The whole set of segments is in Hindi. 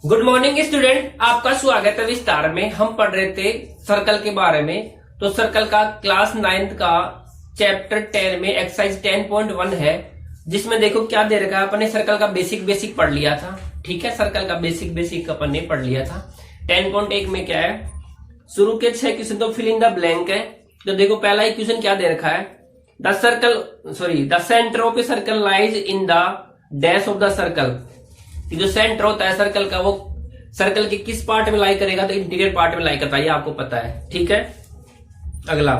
गुड मॉर्निंग स्टूडेंट, आपका स्वागत है। विस्तार में हम पढ़ रहे थे सर्कल के बारे में। तो सर्कल का क्लास 9th का चैप्टर 10 में एक्सरसाइज 10.1 है, जिसमें देखो क्या दे रखा है। अपने सर्कल का बेसिक पढ़ लिया था, ठीक है। सर्कल का बेसिक अपन ने पढ़ लिया था। 10.1 में क्या है, शुरू के 6 क्वेश्चन तो फिल इन द ब्लैंक है। तो देखो पहला ही क्वेश्चन क्या दे रखा है, the centre of a circle lies in the dash of the circle. जो सेंटर होता है सर्कल का, वो सर्कल के किस पार्ट में लाई करेगा, तो इंटीरियर पार्ट में लाई करता है, ये आपको पता है, ठीक है। अगला,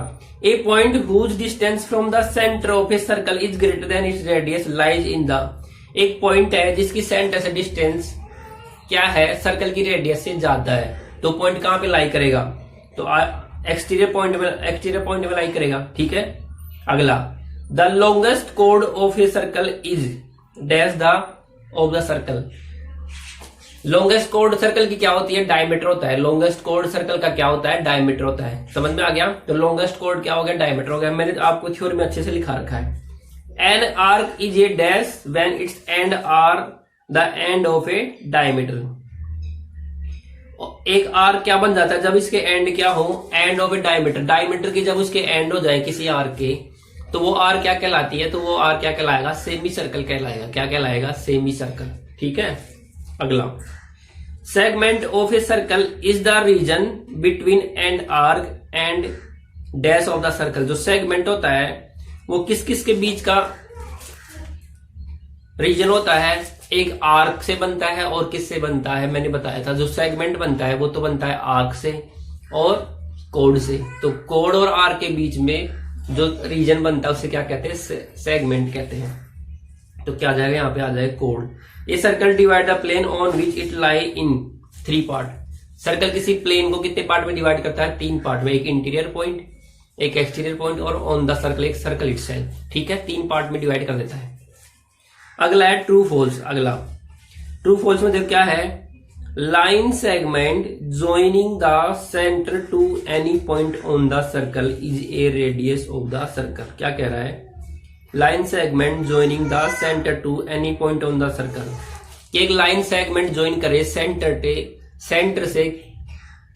a point whose distance from the centre of a circle is greater than its radius lies in the. एक पॉइंट है जिसकी सेंटर से डिस्टेंस क्या है, सर्कल की रेडियस से ज्यादा है, तो पॉइंट कहां पे लाई करेगा, तो एक्सटीरियर पॉइंट में लाई करेगा, ठीक है। अगला, the longest code of a circle is dash the of the circle. Longest code circle की क्या होती है, डायमीटर होता है। लॉन्गेस्ट कोड सर्कल का क्या होता है, डायमीटर होता है। समझ में आ गया। तो लॉन्गेस्ट कोड क्या हो गया, डायमीटर हो गया। मैंने तो आपको थ्योरी में अच्छे से लिखा रखा है। An arc is a dash when its end are the end of a diameter. एक आर्क क्या बन जाता है, जब इसके एंड क्या हो, end of a diameter. Diameter की जब उसके एंड हो जाए किसी आर्क के, तो वो आर क्या कहलाती है, तो वो आर क्या कहलाएगा, सेमी सर्कल कहलाएगा। क्या कहलाएगा, सेमी सर्कल, ठीक है। अगला, segment of a circle is the region between and arc and dash of the circle. जो सेगमेंट होता है वो किस किस के बीच का रीजन होता है, एक आर्क से बनता है और किससे बनता है, मैंने बताया था। जो सेगमेंट बनता है वो तो बनता है आर्क से और कोड से। तो कोड और आर्क के बीच में जो रीजन बनता है उसे क्या कहते हैं, सेगमेंट कहते हैं। तो क्या आ जाएगा, यहाँ पे आ जाएगा कोड। ये circle divide the plane on which it lie in 3 part. Circle किसी प्लेन को कितने पार्ट में डिवाइड करता है, 3 पार्ट में। एक इंटीरियर पॉइंट, एक एक्सटीरियर पॉइंट और ऑन द सर्कल एक सर्कल इटसेल्फ, ठीक है। 3 पार्ट में डिवाइड कर देता है। अगला है ट्रू फॉल्स। अगला ट्रू फॉल्स में देखो क्या है, line segment joining the centre to any point on the circle is a radius of the circle. क्या कह रहा है, line segment joining the centre to any point on the circle. एक लाइन सेगमेंट ज्वाइन करे सेंटर से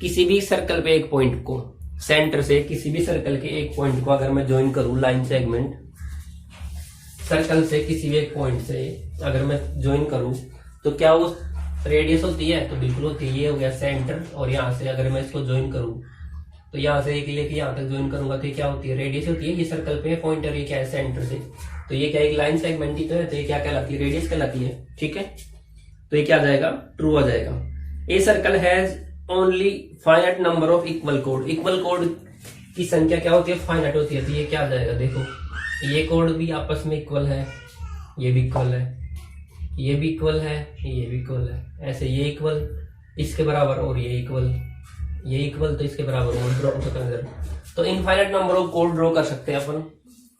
किसी भी सर्कल पे एक पॉइंट को, सेंटर से किसी भी सर्कल के एक पॉइंट को अगर मैं ज्वाइन करूं, लाइन सेगमेंट सर्कल से किसी भी एक पॉइंट से अगर मैं ज्वाइन करूं, तो क्या वो रेडियस होती है, तो बिल्कुल होती है। ये हो गया सेंटर, और यहाँ से अगर मैं इसको ज्वाइन करूं, तो यहाँ से एक लेके यहाँ तक ज्वाइन करूंगा, तो ये क्या होती है, रेडियस होती है। ये सर्कल पे पॉइंटर, ये क्या है, सेंटर से। तो ये क्या एक लाइन सेगमेंट ही तो है, तो ये क्या कहलाती है, रेडियस कहलाती है, ठीक है। तो ये क्या आ जाएगा, ट्रू आ जाएगा। A circle has only finite number of equal code. Equal code की संख्या क्या होती है, फाइनाइट होती है। तो ये क्या आ जाएगा, देखो ये कोड भी आपस में इक्वल है, ये भी इक्वल है, ये भी इक्वल है, ये भी इक्वल है। ऐसे ये इक्वल इसके बराबर और ये इक्वल तो इसके बराबर और ड्रॉ कर। तो infinite number of code draw कर सकते हैं अपन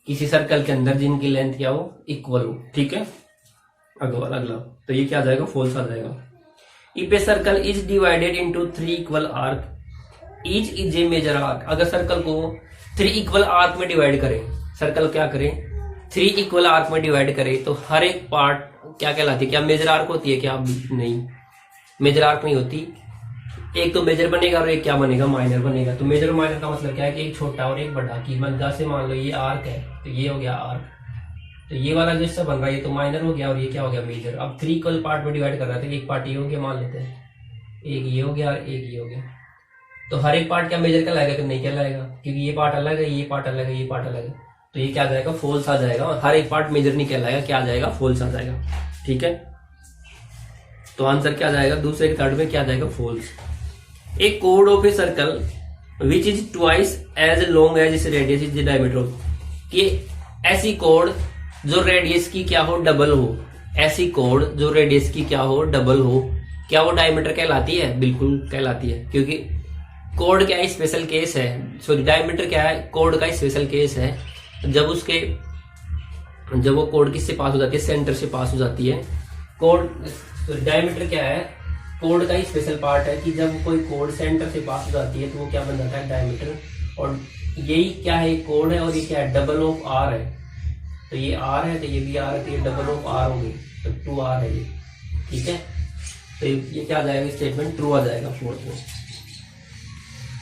किसी सर्कल के अंदर जिनकी लेंथ क्या हो, इक्वल हो, ठीक है। अगला, तो ये क्या आ जाएगा, फॉल्स आ जाएगा। If a circle is divided into 3 equal arc, each is a major arc. अगर सर्कल को 3 इक्वल आर्क में डिवाइड करें, सर्कल क्या करें, 3 इक्वल आर्क में डिवाइड करें, तो हर एक पार्ट क्या कहलाती है, क्या मेजर आर्क होती है, क्या नहीं, मेजर आर्क नहीं होती। एक तो मेजर बनेगा और एक क्या बनेगा, माइनर बनेगा। तो मेजर और माइनर का मतलब क्या है कि एक छोटा और एक बड़ा। की जैसे मान लो ये आर्क है, तो ये हो गया आर्क, तो ये वाला जो इससे बन रहा है ये तो माइनर हो गया और ये क्या हो गया, मेजर। अब 3 इक्वल पार्ट में डिवाइड कर रहा था, एक पार्ट ये हो गया, मान लेते हैं एक ये हो गया और एक ये हो गया। तो हर एक पार्ट क्या मेजर कहलाएगा, कि नहीं कहलाएगा, क्योंकि ये पार्ट अलग है, ये पार्ट अलग है, ये पार्ट अलग है। तो ये क्या आ जाएगा, फॉल्स आ जाएगा। और हर एक पार्ट मेजर नहीं कहलाएगा, क्या आ जाएगा, फॉल्स आ जाएगा, ठीक है। तो आंसर क्या आ जाएगा, दूसरे के थर्ड में क्या आ जाएगा, फॉल्स। ए कोड of a circle which is twice as long as its radius is the diameter of. कि ऐसी कोड जो रेडियस की क्या हो, डबल हो। ऐसी कोड जो रेडियस की क्या हो, डबल हो, क्या वो डायमीटर कहलाती है, बिल्कुल कहलाती है। क्योंकि कोड क्या है, स्पेशल केस है, सॉरी डायमीटर क्या है, कोड का स्पेशल केस है। जब वो कोड किससे पास हो जाती है, सेंटर से पास हो जाती है। कोड डायमीटर क्या है, कोड का ही स्पेशल पार्ट है कि जब कोई कोड सेंटर से पास हो जाती है तो वो क्या बन जाता है, डायमीटर। और यही क्या है, कोड है, और ये क्या है, डबल ऑफ आर है। तो ये आर है, तो ये भी आर है, तो ये डबल ऑफ आर होगी, तो 2r है ये, ठीक है। तो तो ये क्या आ जाएगा स्टेटमेंट, ट्रू आ जाएगा फोर्थ में।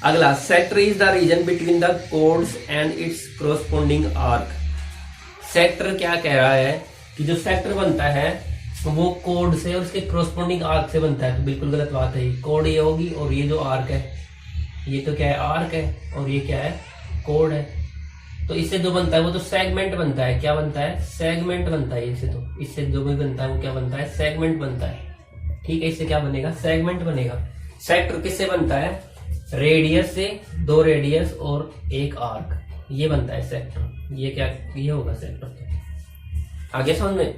अगला, sector is the region between the codes and it's corresponding arc. Sector क्या कह रहा है कि जो सेक्टर बनता है वो कोड से और उसके कोरस्पॉन्डिंग आर्क से बनता है। तो बिल्कुल गलत बात है, कोड ये होगी और ये जो आर्क है ये तो क्या है, आर्क है, और ये क्या है, कोड है। तो इससे जो बनता है वो तो सेगमेंट बनता है। क्या बनता है, सेगमेंट बनता है। इससे तो इससे जो भी बनता है वो क्या बनता है, सेगमेंट बनता है। ठीक है, इससे क्या बनेगा, सेगमेंट बनेगा। सेक्टर किससे बनता है, रेडियस से, 2 रेडियस और 1 आर्क, ये बनता है सेक्टर। ये क्या, ये होगा सेक्टर। आगे समझ में।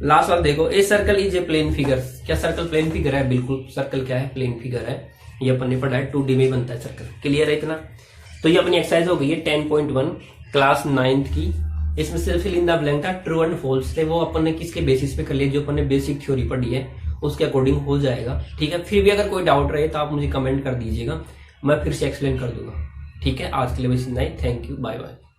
लास्ट वाला देखो, a circle is a plane figure. क्या सर्कल प्लेन फिगर है, बिल्कुल सर्कल क्या है, प्लेन फिगर है। ये अपन ने पढ़ा है 2D में बनता है सर्कल। क्लियर है इतना। तो ये अपनी एक्सरसाइज हो गई है 10.1 क्लास 9th की। इसमें सिर्फ फिल इन द ब्लैंक था, ट्रू एंड फॉल्स थे, वो अपन ने किसके बेसिस पे कर लिया, जो अपन ने बेसिक थ्योरी पढ़ी है उसके अकॉर्डिंग हो जाएगा। ठीक है, फिर भी अगर कोई डाउट रहे तो आप मुझे कमेंट कर दीजिएगा, मैं फिर से एक्सप्लेन कर दूंगा। ठीक है, आज के लिए बस इतना ही। Thank you, bye bye.